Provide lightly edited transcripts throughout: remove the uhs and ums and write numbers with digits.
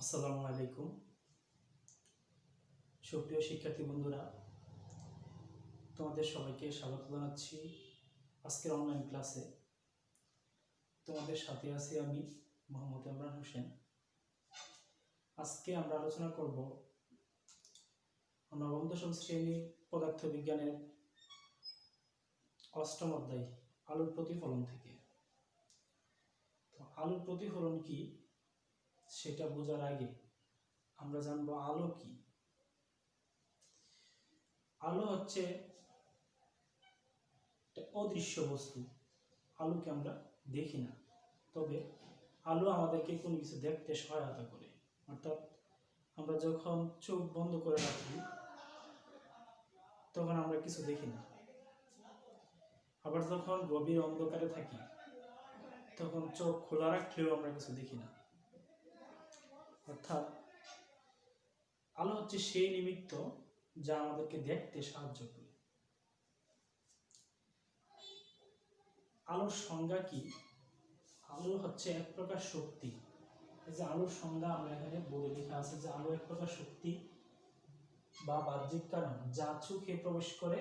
আসসালামু আলাইকুম। সুপ্রিয় শিক্ষার্থী বন্ধুরা, তোমাদের সবাইকে স্বাগত জানাচ্ছি আজকের অনলাইন ক্লাসে। তোমাদের সাথে আছি আমি মোহাম্মদ ইমরান হোসেন। আজকে আমরা আলোচনা করব নবম দশম শ্রেণীর পদার্থবিজ্ঞানের অষ্টম অধ্যায় আলোর প্রতিফলন থেকে। তো আলোর প্রতিফলন কি সেটা বোঝার আগে আমরা জানবো আলো কি। আলো হচ্ছে একটা অদৃশ্য বস্তু। আলোকে আমরা দেখি না, তবে আলো আমাদেরকে কোনো কিছু দেখতে সহায়তা করে। অর্থাৎ আমরা যখন চোখ বন্ধ করে রাখি তখন আমরা কিছু দেখি না, আবার যখন গভীর অন্ধকারে থাকি তখন চোখ খোলা রাখলেও আমরা কিছু দেখি না। অর্থাৎ আলো হচ্ছে সেই নিমিত্ত যা আমাদেরকে দেখতে সাহায্য করে। আলোর সংজ্ঞা কি? আলো হচ্ছে এক প্রকার শক্তি। এই যে আলোর সংজ্ঞা আমরা এখানে বলে লেখা আছে যে আলো এক প্রকার শক্তি বা বাহ্যিক কারণ যা চোখে প্রবেশ করে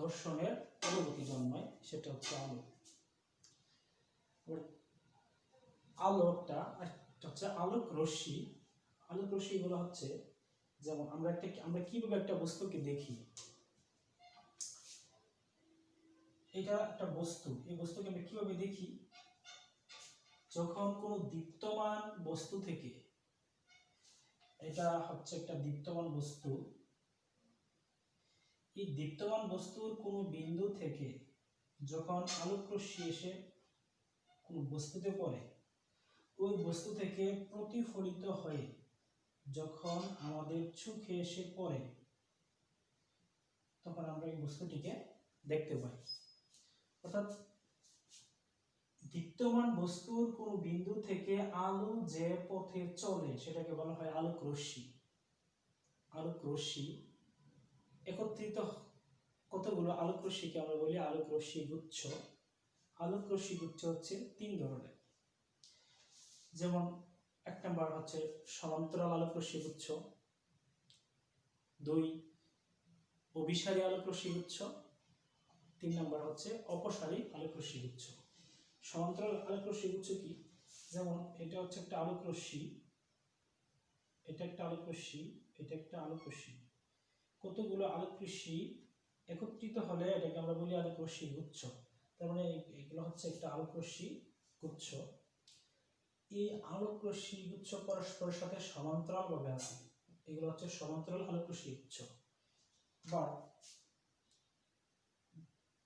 দর্শনের অনুভূতি জন্মায়, সেটা হচ্ছে আলো। আলোটা হচ্ছে আলোক রশ্মি। আলোক রশ্মিগুলো হচ্ছে যেমন আমরা কিভাবে একটা বস্তুকে দেখি। এটা একটা বস্তু, এই বস্তুকে আমরা কিভাবে দেখি? যখন কোনো দীপ্তমান বস্তু থেকে, এটা হচ্ছে একটা দীপ্তমান বস্তু, এই দীপ্তমান বস্তুর কোনো বিন্দু থেকে যখন আলোক রশ্মি এসে কোনো বস্তুতে পড়ে, ওই বস্তু থেকে প্রতিফলিত হয়ে যখন আমাদের চোখে এসে পড়ে তখন আমরা এই বস্তুটিকে দেখতে পাই। অর্থাৎ দীপ্তমান বস্তুর কোনো বিন্দু থেকে আলো যে পথে চলে সেটাকে বলা হয় আলোক রশ্মি। আলোক রশ্মি একত্রিত কতগুলো আলোক রশ্মিকে আমরা বলি আলোক রশ্মি গুচ্ছ। আলোক রশ্মি গুচ্ছ হচ্ছে তিন ধরনের। যেমন এক নম্বর হচ্ছে সমান্তরাল আলোক রশ্মি গুচ্ছ, দুই অভিসারী আলোক রশ্মি গুচ্ছ, তিন নম্বর হচ্ছে অপসারী আলোক রশ্মি গুচ্ছ। সমান্তরাল আলোক রশ্মি গুচ্ছ কি? যেমন এটা হচ্ছে একটা আলোক রশ্মি, এটা একটা আলোক রশ্মি, এটা একটা আলোক রশ্মি। কতগুলো আলোক রশ্মি একত্রিত হলে এটাকে আমরা বলি আলোক রশ্মি গুচ্ছ। তার মানে এগুলো হচ্ছে একটা আলোক রশ্মি গুচ্ছ। এই আলোক রশ্মি গুচ্ছ পরস্পরের সাথে সমান্তরাল ভাবে আছে, এগুলো হচ্ছে সমান্তরাল আলোক রশ্মি গুচ্ছ। বা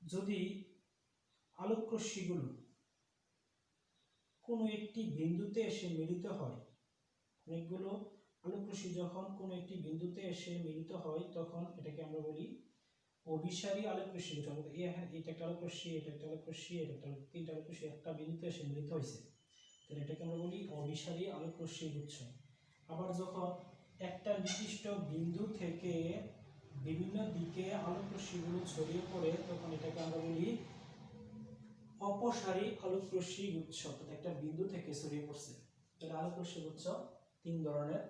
যদি আলোক রশ্মিগুলো কোনো একটি বিন্দুতে এসে মিলিত হয়, অনেকগুলো আলোক রশ্মি যখন কোনো একটি বিন্দুতে এসে মিলিত হয় তখন এটাকে আমরা বলি অভিসারী আলোক রশ্মি গুচ্ছ। এটা একটা আলোক রশ্মি, এটা একটা আলোক রশ্মি, এটা একটা তিনটা আলোক রশ্মি একটা বিন্দুতে এসে মিলিত হয়েছে, তাহলে এটাকে আমরা বলি অভিসারী আলোক রশ্মি গুচ্ছ। আবার যখন একটা নির্দিষ্ট বিন্দু থেকে বিভিন্ন দিকে আলোক রশ্মিগুলো ছড়িয়ে পড়ে তখন এটাকে আমরা বলি অপসারী আলোক রশ্মি গুচ্ছ। একটা বিন্দু থেকে ছড়িয়ে পড়ছে। তাহলে আলোক রশ্মি গুচ্ছ তিন ধরনের: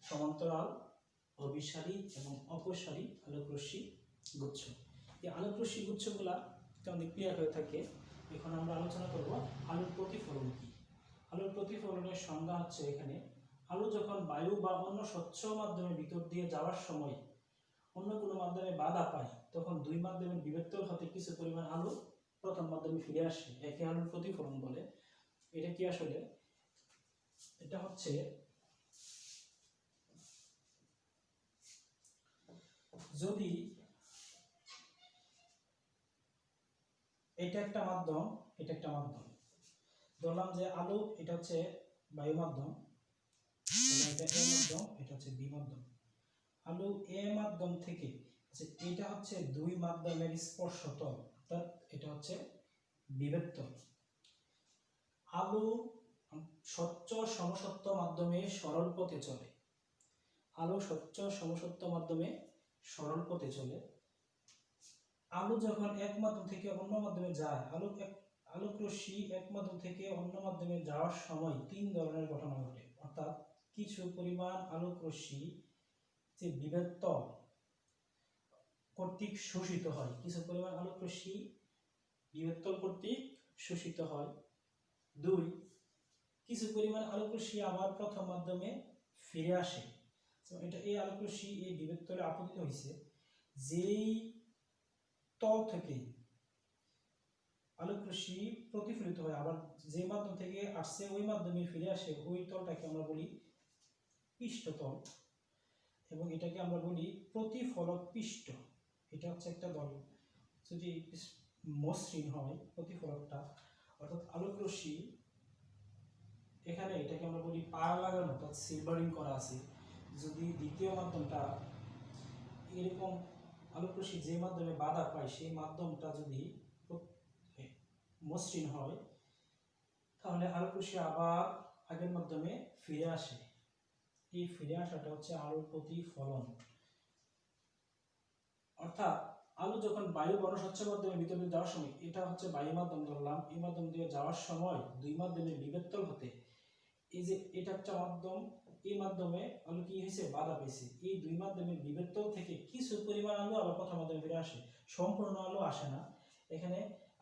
সমান্তরাল, অভিসারী এবং অপসারী আলোক রশ্মি গুচ্ছ। এই আলোক রশ্মি গুচ্ছগুলা আমাদের ক্লিয়ার হয়ে থাকে। এখন আমরা আলোচনা করব আলোর প্রতিফলন কি। আলোর প্রতিফলনের সংজ্ঞা হচ্ছে এখানে আলো যখন বায়ু বা অন্য স্বচ্ছ মাধ্যমের ভিতর দিয়ে যাওয়ার সময় অন্য কোনো মাধ্যমে বাধা পায় তখন দুই মাধ্যমের বিবর্তন হতে কিছু পরিমাণ আলো প্রথম মাধ্যমে ফিরে আসে, একে আলোর প্রতিফলন বলে। এটা কি আসলে? এটা হচ্ছে যদি এটা একটা মাধ্যম, এটা একটা মাধ্যম, ধরলাম যে আলো এটা হচ্ছে বায়ু মাধ্যম, এটা এ মাধ্যম, এটা হচ্ছে বি মাধ্যম। আলো এ মাধ্যম থেকে, আচ্ছা এটা হচ্ছে দুই মাধ্যমের স্পর্শতল, অর্থাৎ এটা হচ্ছে বিবর্তন। আলো স্বচ্ছ সমসত্ব মাধ্যমে সরল পথে চলে। আলো স্বচ্ছ সমসত্ব মাধ্যমে সরল পথে চলে। আলো যখন এক মাধ্যম থেকে অন্য মাধ্যমে যায়, আলোক রশ্মি এক মাধ্যম থেকে অন্য মাধ্যমে যাওয়ার সময় তিন ধরনের ঘটনা ঘটে। অর্থাৎ কিছু পরিমাণ আলোক রশ্মি যে বিভেদতল কর্তৃক শোষিত হয়, কিছু পরিমাণ আলোক রশ্মি বিভেদতল কর্তৃক শোষিত হয়। 2, কিছু পরিমাণ আলোক রশ্মি আবার প্রথম মাধ্যমে ফিরে আসে। এটা এই আলোক রশ্মি এই বিভেদতলে আপতিত হয়েছে, যেই তল থেকে আলোক রশ্মি প্রতিফলিত হয় আবার যে মাধ্যম থেকে আসছে ওই মাধ্যমে ফিরে আসে, ওই তলটাকে আমরা বলি পৃষ্ঠতল, এবং এটাকে আমরা বলি প্রতিফলক পৃষ্ঠ। এটা হচ্ছে একটা দল যদি মসৃণ হয় প্রতিফলকটা, অর্থাৎ আলোক রশ্মি এখানে এটাকে আমরা বলি পাড় লাগানো, অর্থাৎ সিলভারিং করা আছে। যদি দ্বিতীয় মাধ্যমটা এরকম আলোক রশ্মি যে মাধ্যমে বাধা পায় সেই মাধ্যমটা যদি মসৃণ হয়, তাহলে আলোক রশ্মি আবার আগের মাধ্যমে ফিরে আসে। এই ফিরে আসাটা হচ্ছে আলোর প্রতিফলন। অর্থাৎ আলো যখন বায়ু বর্ণস্বচ্ছ মাধ্যমে ভিতরে যাওয়ার সময়, এটা হচ্ছে বায়ু মাধ্যম ধরলাম, এই মাধ্যম দিয়ে যাওয়ার সময় দুই মাধ্যমের বিভেদতল হতে এই যে এটা একটা মাধ্যম, এই মাধ্যমে আলো কি হয়েছে বাধা পেয়েছে, এই দুই মাধ্যমের বিভেদতল থেকে কিছু পরিমাণ আলো আবার প্রথম মাধ্যমে ফিরে আসে, সম্পূর্ণ আলো আসে না। এখানে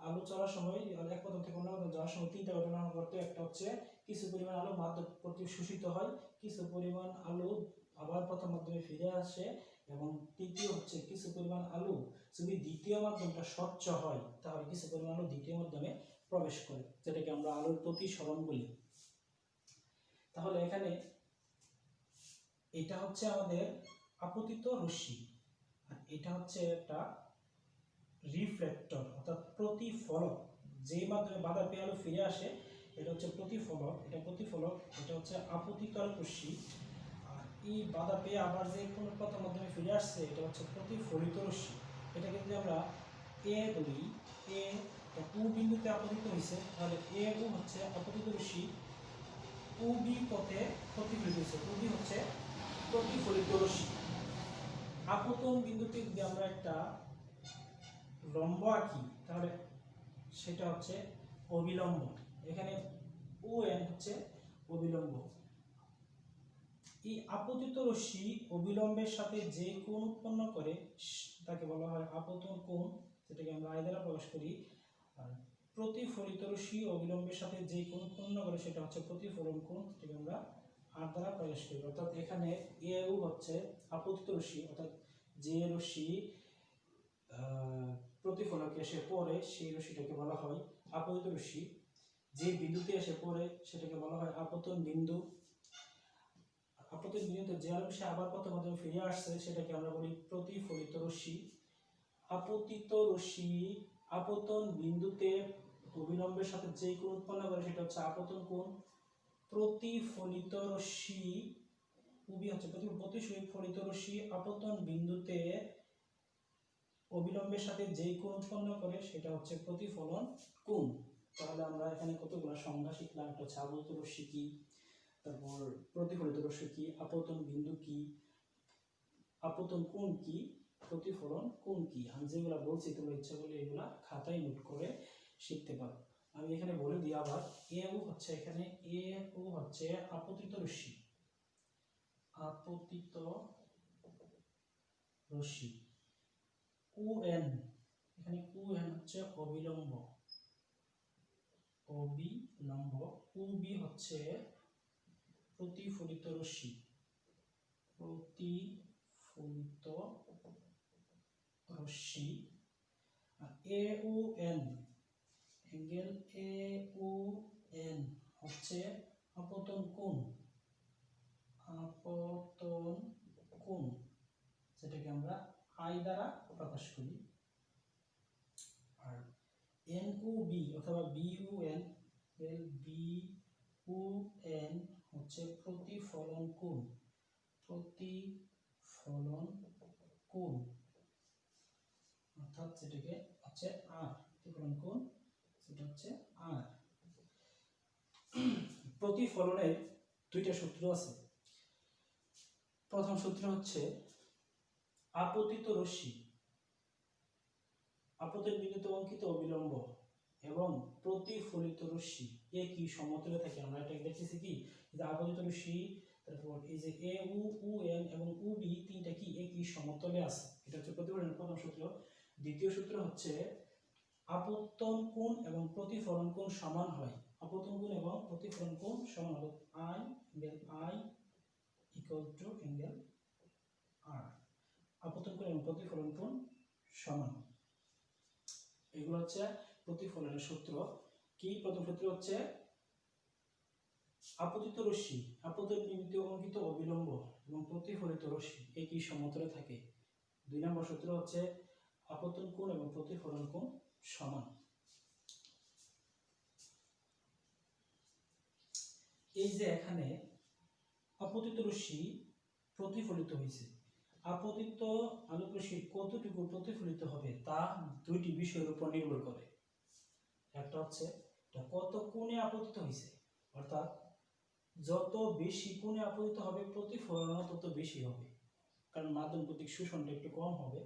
আলো চলার সময় এক মাধ্যম থেকে অন্য মাধ্যমে যাওয়ার সময় তিনটা ঘটনা ঘটে। একটা হচ্ছে কিছু পরিমাণ আলো মাধ্যম প্রতি শোষিত হয়, কিছু পরিমাণ আলো আবার প্রথম মাধ্যমে ফিরে আসে, এবং তৃতীয় হচ্ছে কিছু পরিমাণ আলো যদি দ্বিতীয় মাধ্যমটা স্বচ্ছ হয় তাহলে কিছু পরিমাণ আলো দ্বিতীয় মাধ্যমে প্রবেশ করে, যেটাকে আমরা আলোর প্রতিসরণ বলি। তাহলে এখানে এটা হচ্ছে আমাদের আপতিত রশ্মি, আর এটা হচ্ছে একটা রিফ্লেক্টর অর্থাৎ প্রতিফলক, যে মাধ্যমে বাধা পেয়ে আলো ফিরে আসে এটা হচ্ছে প্রতিফলক। এটা প্রতিফলক, এটা হচ্ছে আপতিত রশ্মি। আর এই বাধা পেয়ে আবার যে কোনো প্রথম মাধ্যমে ফিরে আসছে এটা হচ্ছে প্রতিফলিত রশ্মি। এটা কিন্তু আমরা এ ধরি, এ ও বিন্দুতে আপতিত হয়েছে, তাহলে এ ও হচ্ছে আপতিত রশ্মি, ও বি পথে প্রতিফলিত হয়েছে, ও বি হচ্ছে প্রতিফলিত রশ্মি। আপতন বিন্দুতে যদি আমরা একটা লম্ব আঁকি তাহলে সেটা হচ্ছে অবিলম্ব, এখানে ও এন হচ্ছে অবিলম্ব। এই আপতিত রশ্মি অবিলম্বের সাথে যে কোণ উৎপন্ন করে তাকে বলা হয় আপতন কোণ, যেটাকে আমরা আই দ্বারা প্রকাশ করি। আর প্রতিফলিত রশ্মি অবিলম্বের সাথে যে কোণ উৎপন্ন করে সেটা হচ্ছে প্রতিফলন কোণ, যেটাকে আমরা আর দ্বারা প্রকাশ করি। অর্থাৎ এখানে এ ও হচ্ছে আপতিত রশ্মি, অর্থাৎ যে রশ্মি প্রতিফলকে এসে পড়ে সেই রশ্মিটাকে বলা হয় আপতিত রশ্মি, যে বিন্দুতে এসে পড়ে সেটাকে বলা হয় আপতন বিন্দু। আপতন বিন্দুতে যে রশ্মি আবার প্রথম মাধ্যমে ফিরে আসছে সেটাকে আমরা বলি প্রতিফলিত রশ্মি। আপতিত রশ্মি আপতন বিন্দুতে অবিলম্বের সাথে যে কোণ উৎপন্ন করে সেটা হচ্ছে আপতন কোণ। প্রতিফলিত রশ্মি উবি হচ্ছে প্রতিফলিত রশ্মি আপতন বিন্দুতে অবিলম্বের সাথে যে কোণ উৎপন্ন করে সেটা হচ্ছে প্রতিফলন কোণ। তাহলে আমরা এখানে কতগুলো সংজ্ঞা শিখলাম। একটা হচ্ছে আপতিত রশ্মি কি, তারপর প্রতিফলিত রশ্মি কি, আপতন বিন্দু কি, আপতন কোণ কি, প্রতিফলন কোণ কি। আমি যেগুলো বলছি তোমরা ইচ্ছা করলে এগুলা খাতায় নোট করে শিখতে পারো। আমি এখানে বলে দিই আবার, এ ও হচ্ছে এখানে এ ও হচ্ছে আপতিত রশ্মি, আপতিত রশ্মি। ও এন এখানে ও এন হচ্ছে অবিলম্ব, অবিলম্ব। ও বি হচ্ছে প্রতিফলিত রশ্মি, প্রতিফলিত রশ্মি। A O N angle A O N হচ্ছে আপতন কোণ, আপতন কোণ, যেটাকে আমরা আই দ্বারা প্রকাশ করি। আর এন ও বি অথবা B O N, B O N হচ্ছে প্রতিফলন কোণ, প্রতিফলন কোণ, অর্থাৎ যেটাকে হচ্ছে আর প্রতিফলন কোণ, সেটা হচ্ছে আর। প্রতিফলনের দুইটা সূত্র আছে। প্রথম সূত্র হচ্ছে আপতিত রশ্মি আপতন বিন্দুতে অঙ্কিত অবিলম্ব এবং প্রতিফলিত রশ্মি একই সমতলে থাকে। আমরা এটা দেখতেছি কি, যে আপতিত রশ্মি তারপর এই যে এ উ উ এন এবং উ বি তিনটা কি একই সমতলে আছে, এটা হচ্ছে প্রতিফলনের প্রথম সূত্র। দ্বিতীয় সূত্র হচ্ছে আপতন কোণ এবং প্রতিফলন কোণ সমান হয়। আপতন কোণ এবং প্রতিফলন কোণ সমান হবে I angle I equal to angle R. আপতন কোণ এবং প্রতিফলন কোণ সমান, এগুলো হচ্ছে প্রতিফলনের সূত্র। কি প্রথম সূত্র হচ্ছে আপতিত রশ্মি আপতন বিন্দুতে অঙ্কিত অবিলম্ব এবং প্রতিফলিত রশ্মি একই সমতলে থাকে। 2 নম্বর সূত্র হচ্ছে আপতন কোণ এবং প্রতিফলন কোণ সমান। এই যে এখানে আপতিত রশ্মি প্রতিফলিত হয়েছে, আপতিত আলোক রশ্মি কতটুকু প্রতিফলিত হবে তা দুইটি বিষয়ের উপর নির্ভর করে। একটা হচ্ছে এটা কত কোণে আপতিত হয়েছে, অর্থাৎ যত বেশি কোণে আপতিত হবে প্রতিফলন তত বেশি হবে, কারণ মাধ্যম কর্তৃক শোষণটা একটু কম হবে।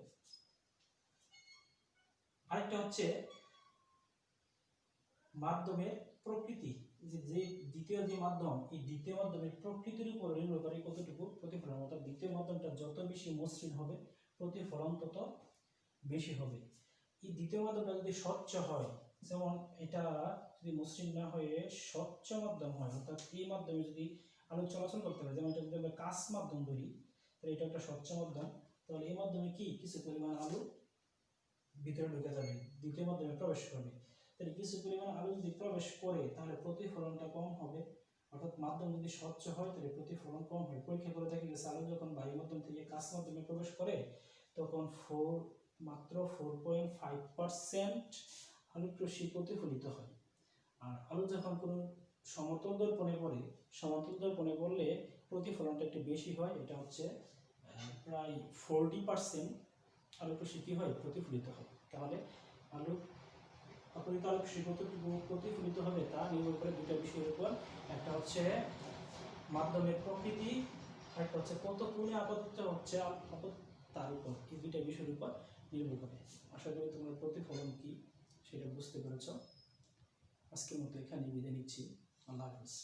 আরেকটা হচ্ছে মাধ্যমের প্রকৃতি, যে দ্বিতীয় যে মাধ্যম, এই দ্বিতীয় মাধ্যমের প্রকৃতির উপর নির্ভর করে কতটুকু প্রতিফলন, অর্থাৎ দ্বিতীয় মাধ্যমটা যত বেশি মসৃণ হবে প্রতিফলন তত বেশি হবে। এই দ্বিতীয় মাধ্যমটা যদি স্বচ্ছ হয়, যেমন এটা যদি মসৃণ না হয়ে স্বচ্ছ মাধ্যম হয়, অর্থাৎ এই মাধ্যমে যদি আলো চলাচল করতে পারে, যেমন এটা যদি আমরা কাঁচ মাধ্যম ধরি তাহলে এটা একটা স্বচ্ছ মাধ্যম, তাহলে এই মাধ্যমে কি কিছু পরিমাণ আলো ভিতরে ঢুকে যাবে, দ্বিতীয় মাধ্যমে প্রবেশ করবে। তাহলে কিছু পরিমাণ আলো যদি প্রবেশ করে তাহলে প্রতিফলনটা কম হবে, অর্থাৎ মাধ্যম যদি স্বচ্ছ হয় তাহলে প্রতিফলন কম হয়। পরীক্ষা করে দেখা গেছে আলো যখন বায়ু মাধ্যম থেকে কাঁচ মাধ্যমে প্রবেশ করে তখন মাত্র 4.5% আলোক রশ্মি প্রতিফলিত হয়। আর আলো যখন কোনো সমতল দর্পণে পড়ে, সমতল দর্পণে পড়লে প্রতিফলনটা একটু বেশি হয়, এটা হচ্ছে প্রায় 40% আলোক রশ্মি কি হয় প্রতিফলিত হয়। তাহলে আলোক আপতিত আলোক রশ্মি কতটুকু প্রতিফলিত হবে তা নির্ভর করে দুটো বিষয়ের উপর, একটা হচ্ছে মাধ্যমের প্রকৃতি, আরেকটা হচ্ছে কত কোণে আপতিত হচ্ছে তার উপর, এই দুইটা বিষয়ের উপর নির্ভর করে। আশা করি তোমরা প্রতিফলন কি সেটা বুঝতে পেরেছ। আজকের মতো এখানে বিদায় নিচ্ছি। আল্লাহ হাফেজ।